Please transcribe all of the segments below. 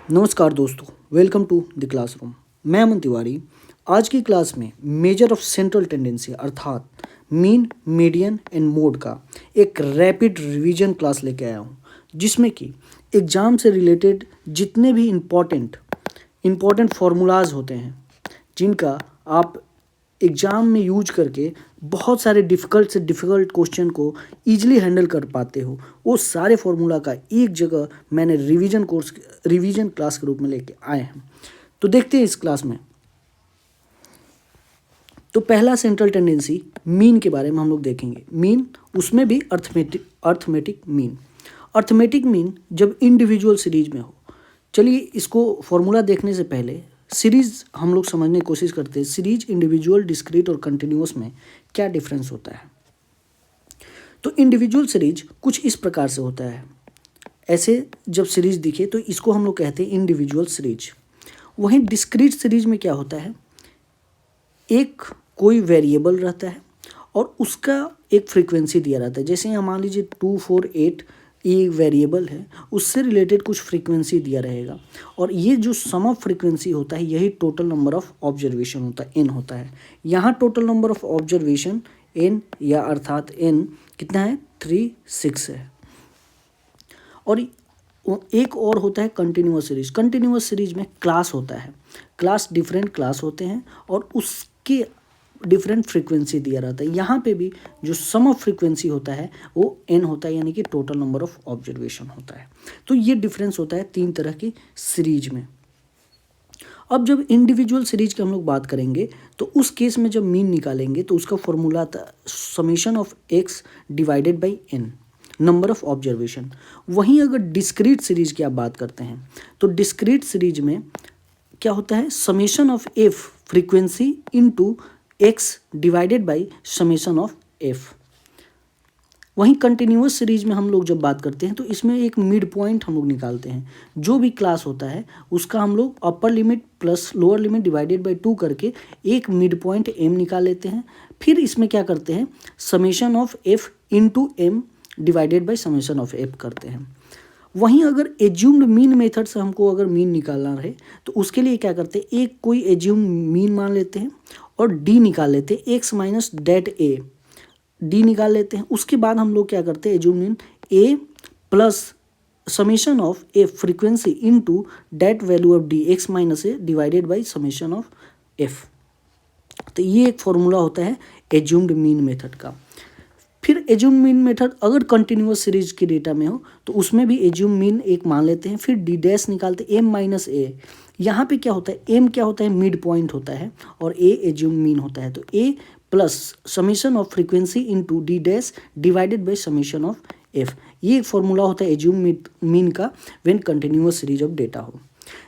नमस्कार दोस्तों, welcome to the classroom. मैं अमन तिवारी। आज की क्लास में मेजर ऑफ सेंट्रल टेंडेंसी अर्थात मीन, मीडियन एंड मोड का एक रैपिड रिवीजन क्लास लेके आया हूँ, जिसमें कि एग्ज़ाम से रिलेटेड जितने भी इम्पॉर्टेंट फार्मूलाज होते हैं, जिनका आप एग्ज़ाम में यूज करके बहुत सारे डिफ़िकल्ट से डिफ़िकल्ट क्वेश्चन को ईजिली हैंडल कर पाते हो, वो सारे फार्मूला का एक जगह मैंने रिवीजन क्लास के रूप में लेके आए हैं। तो देखते हैं इस क्लास में। तो पहला सेंट्रल टेंडेंसी मीन के बारे में हम लोग देखेंगे। मीन, उसमें भी अर्थमेटिक मीन। अर्थमेटिक मीन जब इंडिविजुअल सीरीज में हो। चलिए इसको फॉर्मूला देखने से पहले सीरीज हम लोग समझने की कोशिश करते हैं। सीरीज, इंडिविजुअल, डिस्क्रीट और कंटिन्यूअस में क्या डिफरेंस होता है। तो इंडिविजुअल सीरीज कुछ इस प्रकार से होता है। ऐसे जब सीरीज दिखे तो इसको हम लोग कहते हैं इंडिविजुअल सीरीज। वहीं डिस्क्रीट सीरीज में क्या होता है, एक कोई वेरिएबल रहता है और उसका एक फ्रीक्वेंसी दिया रहता है। जैसे यहाँ मान लीजिए 248 ये वेरिएबल है, उससे रिलेटेड कुछ फ्रीक्वेंसी दिया रहेगा और ये जो सम ऑफ फ्रीक्वेंसी होता है यही टोटल नंबर ऑफ ऑब्जर्वेशन होता है, एन होता है। यहाँ total number of observation N या अर्थात एन कितना है, 36 है। और एक और होता है कंटिन्यूअस सीरीज। कंटिन्यूअस सीरीज में क्लास होता है, क्लास डिफरेंट क्लास होते हैं और उसके डिफरेंट फ्रीक्वेंसी दिया रहता है। यहाँ पे भी जो सम ऑफ फ्रीक्वेंसी होता है वो एन होता है, यानी कि टोटल नंबर ऑफ ऑब्जर्वेशन होता है। तो ये डिफरेंस होता है तीन तरह की सीरीज में। अब जब इंडिविजुअल सीरीज की हम लोग बात करेंगे तो उस केस में जब मीन निकालेंगे तो उसका फॉर्मूला था summation of X divided by N, number of observation. वहीं अगर डिस्क्रीट सीरीज की आप बात करते हैं तो डिस्क्रीट सीरीज में क्या होता है, summation of F frequency into x divided by summation of F. वहीं कंटिन्यूअस सीरीज में हम लोग जब बात करते हैं तो इसमें एक मिड पॉइंट हम लोग निकालते हैं। जो भी क्लास होता है उसका हम लोग upper limit plus lower limit divided by 2 करके एक मिड पॉइंट एम निकाल लेते हैं। फिर इसमें क्या करते हैं, summation of F into M divided by summation of F करते हैं। वहीं अगर एज्यूम्ड मीन मेथड से हमको अगर मीन निकालना रहे तो उसके लिए क्या करते हैं, एक कोई एज्यूम्ड मीन मान लेते हैं और डी निकाल लेते हैं, X minus that A D निकाल लेते हैं। उसके बाद हम लोग क्या करते हैं, assumed mean A plus summation of A frequency into that value of D X minus A divided by summation of F. तो ये एक फॉर्मूला होता है एज्यूम्ड मीन मेथड का। फिर एज्यूम मीन मेथड अगर कंटिन्यूअस सीरीज के डेटा में हो तो उसमें भी एज्यूम मीन एक मान लेते हैं, फिर डी डैश निकालते हैं, एम माइनस ए। यहाँ पे क्या होता है, एम क्या होता है, मिड पॉइंट होता है और ए एज्यूम मीन होता है। तो A plus summation of frequency into D dash divided by summation of F. ये एक फॉर्मूला होता है एज्यूम मीन का when continuous series of data हो।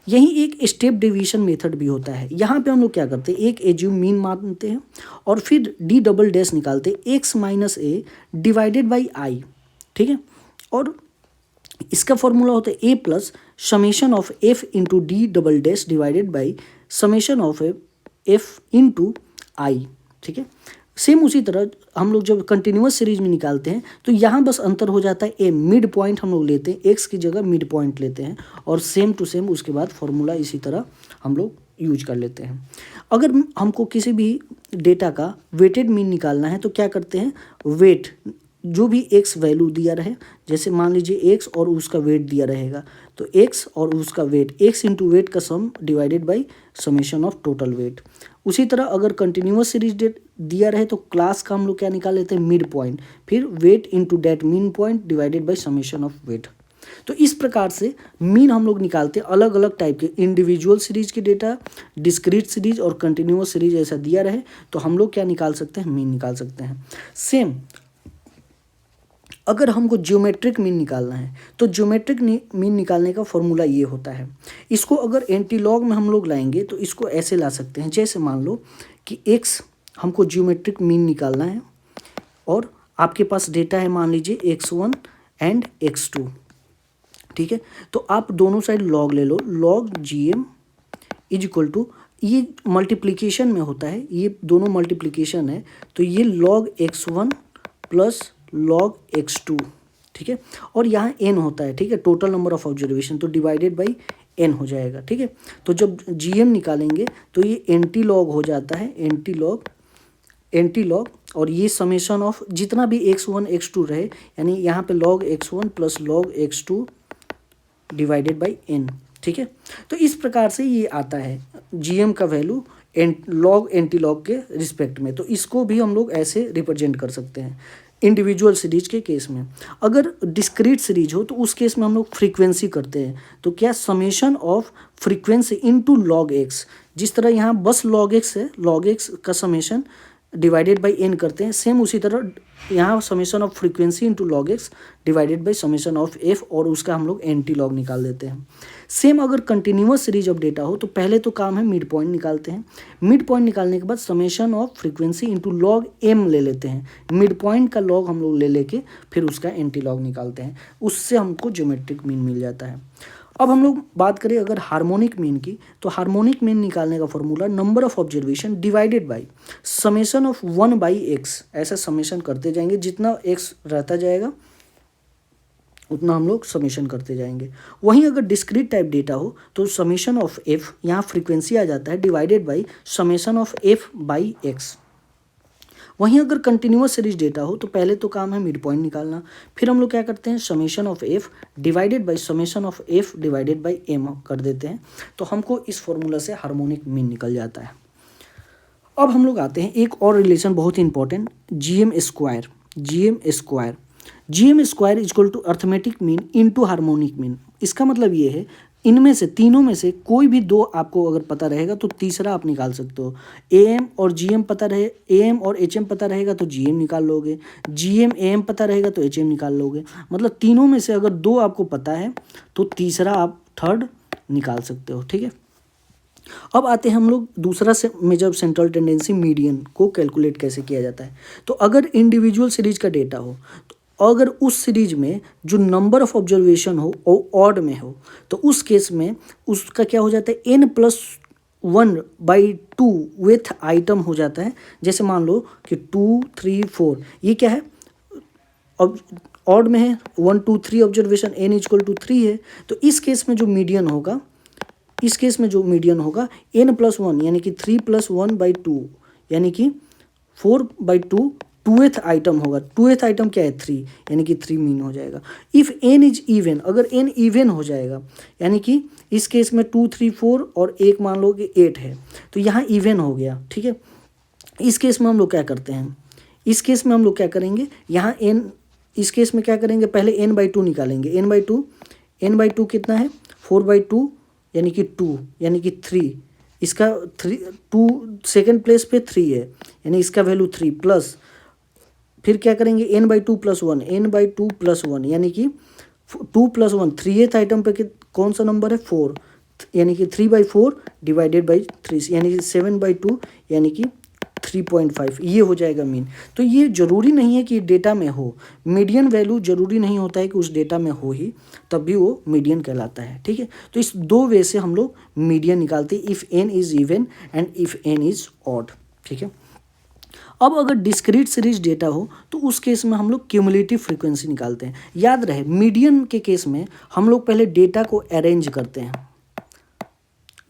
यहीं एक स्टेप डिवीजन मेथड भी होता है। यहाँ पे हम लोग क्या करते हैं, एक एज्यूम मीन मानते हैं और फिर डी डबल डैश निकालते हैं, X minus A divided by I. ठीक है, और इसका फॉर्मूला होता है A plus summation of F into D double dash divided by summation of F into I. ठीक है, सेम उसी तरह हम लोग जब कंटिन्यूअस सीरीज में निकालते हैं तो यहाँ बस अंतर हो जाता है, ए मिड पॉइंट हम लोग लेते हैं, एक्स की जगह मिड पॉइंट लेते हैं और सेम टू सेम उसके बाद फॉर्मूला इसी तरह हम लोग यूज कर लेते हैं। अगर हमको किसी भी डेटा का वेटेड मीन निकालना है तो क्या करते हैं, वेट जो भी एक्स वैल्यू दिया रहे, जैसे मान लीजिए एक्स और उसका वेट दिया रहेगा तो एक्स और उसका वेट, एक्स इंटू वेट का सम divided by summation of total weight. उसी तरह अगर कंटिन्यूअस सीरीज दिया रहे तो क्लास का हम लोग क्या निकाल लेते हैं, मिड पॉइंट, फिर weight into that mean point divided by summation of weight. तो इस प्रकार से मीन हम लोग निकालते हैं अलग अलग टाइप के। इंडिविजुअल सीरीज के डेटा, डिस्क्रीट सीरीज और कंटिन्यूअस सीरीज ऐसा दिया रहे तो हम लोग क्या निकाल सकते हैं, मीन निकाल सकते हैं। सेम अगर हमको ज्योमेट्रिक मीन निकालना है तो ज्योमेट्रिक मीन निकालने का फॉर्मूला ये होता है। इसको अगर एंटीलॉग में हम लोग लाएंगे तो इसको ऐसे ला सकते हैं, जैसे मान लो कि एक्स हमको ज्योमेट्रिक मीन निकालना है और आपके पास डेटा है मान लीजिए x1 एंड x2। ठीक है, तो आप दोनों साइड लॉग ले लो, log gm is equal to, ये मल्टीप्लिकेशन में होता है, ये दोनों मल्टीप्लिकेशन है तो ये log x1 plus log x2। ठीक है। और यहाँ n होता है, ठीक है, टोटल नंबर ऑफ ऑब्जर्वेशन, तो डिवाइडेड बाई n हो जाएगा, ठीक है। तो जब GM निकालेंगे तो ये एंटी लॉग हो जाता है, एंटी लॉग, और ये समेशन ऑफ जितना भी x1 x2 रहे, यानी यहाँ पे log x1 plus log x2 divided by n, ठीक है। तो इस प्रकार से ये आता है GM का वैल्यू लॉग एंटी लॉग के रिस्पेक्ट में। तो इसको भी हम लोग ऐसे रिप्रेजेंट कर सकते हैं इंडिविजुअल सीरीज के केस में। अगर डिस्क्रीट सीरीज हो तो उस केस में हम लोग फ्रीक्वेंसी करते हैं, तो क्या summation of frequency into log x, जिस तरह यहाँ बस log x है, log x का समेशन डिवाइडेड बाई n करते हैं, सेम उसी तरह यहाँ summation of frequency into log x divided by summation of f, और उसका हम लोग एंटी लॉग निकाल देते हैं। सेम अगर कंटिन्यूअस सीरीज ऑफ डेटा हो तो पहले तो काम है मिड पॉइंट निकालते हैं, मिड पॉइंट निकालने के बाद summation of frequency into log m ले लेते हैं, मिड पॉइंट का लॉग हम लोग ले लेके फिर उसका एंटी लॉग निकालते हैं, उससे हमको ज्योमेट्रिक मीन मिल जाता है। अब हम लोग बात करें अगर हार्मोनिक मीन की, तो हार्मोनिक मीन निकालने का formula number of observation divided by summation of 1 by x, ऐसा समेशन करते जाएंगे, जितना एक्स रहता जाएगा उतना हम लोग समेशन करते जाएंगे। वहीं अगर डिस्क्रीट टाइप डेटा हो तो समेशन ऑफ एफ, यहाँ फ्रीक्वेंसी आ जाता है, divided by summation of F by x. वहीं अगर कंटिन्यूअस सीरीज डेटा हो तो पहले तो काम है मिड पॉइंट निकालना, फिर हम लोग क्या करते हैं summation of F divided by summation of F divided by M कर देते हैं, तो हमको इस फॉर्मूला से हार्मोनिक मीन निकल जाता है। अब हम लोग आते हैं एक और रिलेशन बहुत ही important, GM square is equal to arithmetic mean into harmonic mean. इसका मतलब ये है इनमें से तीनों में से कोई भी दो आपको अगर पता रहेगा तो तीसरा आप निकाल सकते हो। AM और GM पता रहे, AM और HM पता रहेगा तो GM निकाल लोगे, GM AM पता रहेगा तो HM निकाल लोगे। मतलब तीनों में से अगर दो आपको पता है तो तीसरा आप थर्ड निकाल सकते हो, ठीक है। अब आते हैं हम लोग दूसरा से मेजर सेंट्रल टेंडेंसी मीडियन को कैलकुलेट कैसे किया जाता है। तो अगर इंडिविजुअल सीरीज का डेटा हो तो अगर उस सीरीज में जो नंबर ऑफ ऑब्जर्वेशन हो वो ऑड में हो तो उस केस में उसका क्या हो जाता है n+1/2 विथ आइटम हो जाता है। जैसे मान लो कि 2 3 4 ये क्या है, अब ऑड में है 1 2 3 ऑब्जर्वेशन, n = 3 है, तो इस केस में जो मीडियन होगा n+1 यानी कि 3+1/2 यानी कि 4/2 2th आइटम होगा। 2th आइटम क्या है 3, यानी कि 3 मीन हो जाएगा। इफ़ n इज इवन, अगर n इवन हो जाएगा यानी कि इस केस में 2 3 4 और एक मान लो कि 8 है तो यहाँ इवन हो गया, ठीक है। इस केस में हम लोग क्या करते हैं, इस केस में हम लोग क्या करेंगे, यहाँ n, इस केस में क्या करेंगे, पहले n/2 निकालेंगे। n/2 कितना है 4/2 यानी कि 2 यानी कि 3, इसका 2 सेकेंड प्लेस पे 3 है यानी इसका वैल्यू 3 प्लस, फिर क्या करेंगे n/2 + 1, n/2 + 1 यानी कि 2 + 1 3th आइटम पे कौन सा नंबर है 4, यानी कि 3/4 डिवाइडेड बाई 3 यानी कि 7/2 यानी कि 3.5, ये हो जाएगा मीन। तो ये जरूरी नहीं है कि डेटा में हो, मीडियन वैल्यू जरूरी नहीं होता है कि उस डेटा में हो ही तब भी वो मीडियन कहलाता है, ठीक है। तो इस दो वे से हम लोग मीडियन निकालते हैं, if n is even and if n is odd, ठीक है। अब अगर डिस्क्रीट सीरीज डेटा हो तो उस केस में हम लोग क्यूमुलेटिव फ्रीक्वेंसी निकालते हैं। याद रहे मीडियन के केस में हम लोग पहले डेटा को अरेंज करते हैं,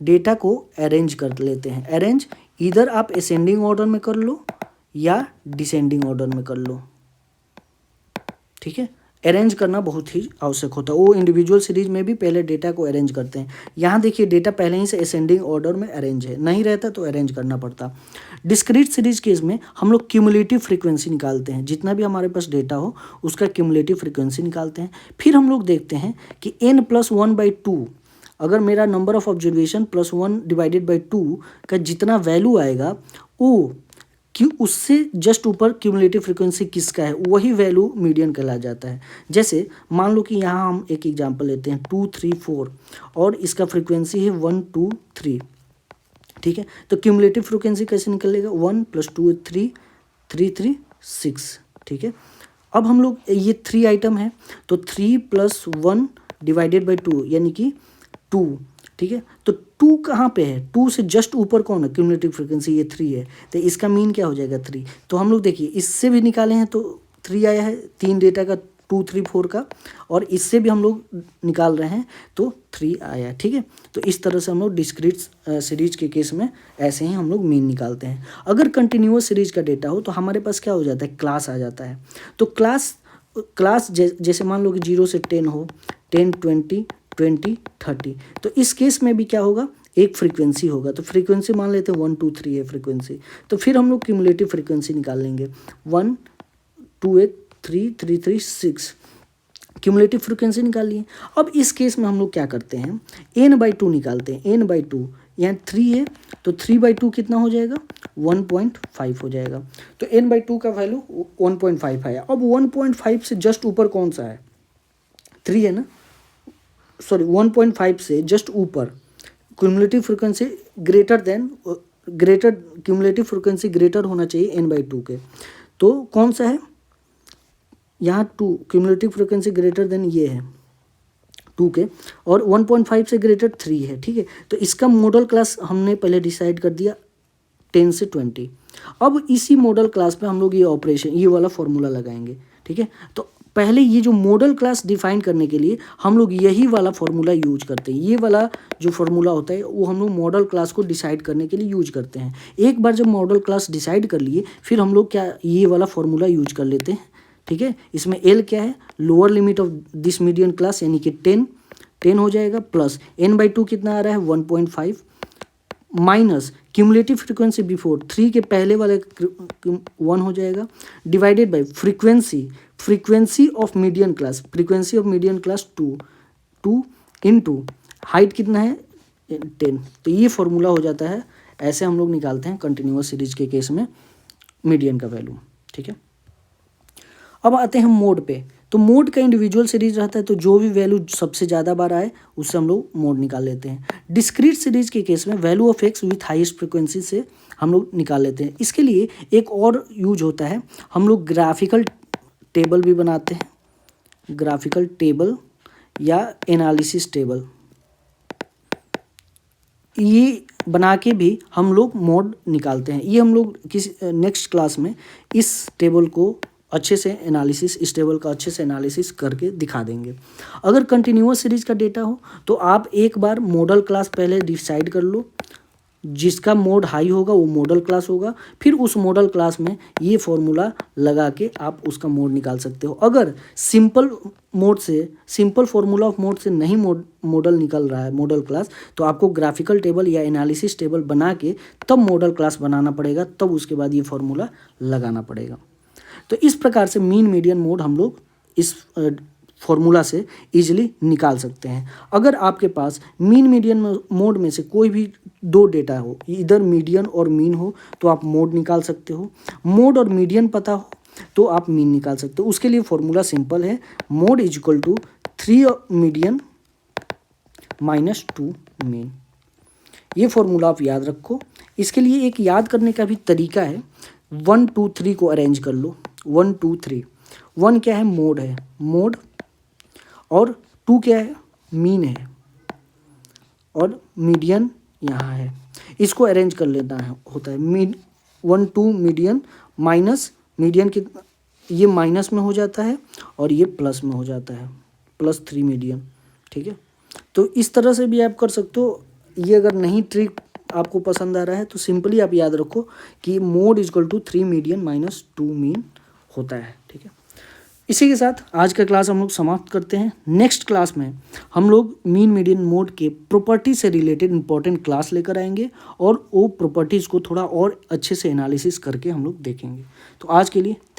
डेटा को अरेंज कर लेते हैं। अरेंज इधर आप असेंडिंग ऑर्डर में कर लो या डिसेंडिंग ऑर्डर में कर लो, ठीक है। अरेंज करना बहुत ही आवश्यक होता है, वो इंडिविजुअल सीरीज में भी पहले डेटा को अरेंज करते हैं। यहाँ देखिए डेटा पहले ही से असेंडिंग ऑर्डर में अरेंज है, नहीं रहता तो अरेंज करना पड़ता। डिस्क्रीट सीरीज केस में हम लोग क्यूमुलेटिव फ्रीक्वेंसी निकालते हैं, जितना भी हमारे पास डेटा हो उसका क्यूमुलेटिव फ्रीक्वेंसी निकालते हैं। फिर हम लोग देखते हैं कि n+1/2, अगर मेरा number of observation +1 divided by 2 का जितना वैल्यू आएगा वो उससे जस्ट ऊपर क्यूमुलेटिव फ्रीक्वेंसी किसका है वही वैल्यू मीडियन कहला जाता है। जैसे मान लो कि यहाँ हम एक एग्जांपल लेते हैं 2 3 4 और इसका फ्रीक्वेंसी है 1 2 3, ठीक है। तो क्यूमुलेटिव फ्रीक्वेंसी कैसे निकलेगा 1 + 2 3 3 3 6, ठीक है। अब हम लोग ये 3 आइटम है तो 3 + 1 डिवाइडेड बाई 2 यानी कि 2, ठीक है। तो 2 कहाँ पे है, 2 से जस्ट ऊपर कौन है क्यूमुलेटिव फ्रीक्वेंसी, ये 3 है, तो इसका मीन क्या हो जाएगा 3। तो हम लोग देखिए इससे भी निकाले हैं तो 3 आया है, 3 डेटा का 2 3 4 का, और इससे भी हम लोग निकाल रहे हैं तो 3 आया। ठीक है, तो इस तरह से हम लोग डिस्क्रीट सीरीज के केस में ऐसे ही हम लोग मीन निकालते हैं। अगर कंटिन्यूअस सीरीज का डेटा हो तो हमारे पास क्या हो जाता है, क्लास आ जाता है। तो क्लास जैसे मान लो कि 0 से 10 हो, 10 20 20 30, तो इस केस में भी क्या होगा, एक फ्रीक्वेंसी होगा। तो फ्रीक्वेंसी मान लेते हैं 1 2 3 है फ्रीक्वेंसी, तो फिर हम लोग क्यूमुलेटिव फ्रीक्वेंसी निकाल लेंगे 1 2 8 3 3 3 6, क्यूमुलेटिव फ्रीक्वेंसी निकाल लिए। अब इस केस में हम लोग क्या करते हैं, n/2 निकालते हैं। n/2 यहाँ 3 है तो 3/2 कितना हो जाएगा, 1.5 हो जाएगा। तो n/2 का वैल्यू 1.5 आया। अब 1.5 से जस्ट ऊपर कौन सा है, 3 है ना, सॉरी 1.5 से जस्ट ऊपर cumulative frequency cumulative frequency greater होना चाहिए n/2 के। तो कौन सा है यहाँ 2, क्यूमुलेटिव फ्रीक्वेंसी ग्रेटर देन ये है 2 के, और 1.5 से ग्रेटर 3 है। ठीक है, तो इसका मॉडल क्लास हमने पहले डिसाइड कर दिया 10 से 20। अब इसी मॉडल क्लास पे हम लोग ये ऑपरेशन, ये वाला फॉर्मूला लगाएंगे। ठीक है, तो पहले ये जो मॉडल क्लास डिफाइन करने के लिए हम लोग यही वाला फॉर्मूला यूज करते हैं। ये वाला जो फॉर्मूला होता है वो हम लोग मॉडल क्लास को डिसाइड करने के लिए यूज करते हैं। एक बार जब मॉडल क्लास डिसाइड कर लिए फिर हम लोग क्या, ये वाला फॉर्मूला यूज कर लेते हैं। ठीक है, इसमें एल क्या है, lower limit of this median class यानी कि 10 हो जाएगा, प्लस n/2 कितना आ रहा है 1.5, माइनस क्यूमुलेटिव फ्रीक्वेंसी बिफोर 3 के पहले वाले 1 हो जाएगा, divided by frequency of median class 2 into height कितना है 10। तो ये फॉर्मूला हो जाता है। ऐसे हम लोग निकालते हैं कंटिन्यूअस सीरीज के केस में मीडियन का वैल्यू। ठीक है, अब आते हैं मोड पे। तो मोड का इंडिविजुअल सीरीज रहता है, तो जो भी वैल्यू सबसे ज़्यादा बार आए उससे हम लोग मोड निकाल लेते हैं। डिस्क्रीट सीरीज के केस में value of x with highest frequency से हम लोग निकाल लेते हैं। इसके लिए एक और यूज होता है, हम लोग ग्राफिकल टेबल भी बनाते हैं, ग्राफिकल टेबल या एनालिसिस टेबल, ये बना के भी हम लोग मोड निकालते हैं। ये हम लोग किसी नेक्स्ट क्लास में इस टेबल को अच्छे से एनालिसिस, इस टेबल का अच्छे से एनालिसिस करके दिखा देंगे। अगर कंटिन्यूअस सीरीज का डेटा हो तो आप एक बार मॉडल क्लास पहले डिसाइड कर लो, जिसका मोड हाई होगा वो मॉडल क्लास होगा, फिर उस मॉडल क्लास में ये फॉर्मूला लगा के आप उसका मोड निकाल सकते हो। अगर सिंपल फॉर्मूला ऑफ मोड से नहीं मॉडल निकल रहा है मॉडल क्लास, तो आपको ग्राफिकल टेबल या एनालिसिस टेबल बना के तब मॉडल क्लास बनाना पड़ेगा, तब उसके बाद ये फॉर्मूला लगाना पड़ेगा। तो इस प्रकार से मीन मीडियन मोड हम लोग इस फॉर्मूला से इजीली निकाल सकते हैं। अगर आपके पास मीन मीडियन मोड में से कोई भी 2 डेटा हो, इधर मीडियन और मीन हो, तो आप मोड निकाल सकते हो। मोड और मीडियन पता हो तो आप मीन निकाल सकते हो। उसके लिए फॉर्मूला सिंपल है, mode is equal to 3 median minus 2 mean. ये फॉर्मूला आप याद रखो। इसके लिए एक याद करने का भी तरीका है, 1 2 3 को अरेंज कर लो। 1 2 3, 1 क्या है, मोड है, मोड, और 2 क्या है, मीन है, और मीडियन यहाँ है। इसको अरेंज कर लेना है होता है 1 2 मीडियन माइनस मीडियन कितना, ये माइनस में हो जाता है और ये प्लस में हो जाता है, +3 मीडियन। ठीक है, तो इस तरह से भी आप कर सकते हो। ये अगर नहीं ट्रिक आपको पसंद आ रहा है तो सिंपली आप याद रखो कि mode is equal to 3 median minus 2 mean होता है। ठीक है, इसी के साथ आज का क्लास हम लोग समाप्त करते हैं। नेक्स्ट क्लास में हम लोग मीन मीडियन मोड के प्रॉपर्टी से रिलेटेड इंपॉर्टेंट क्लास लेकर आएंगे और वो प्रॉपर्टीज़ को थोड़ा और अच्छे से एनालिसिस करके हम लोग देखेंगे। तो आज के लिए थैंक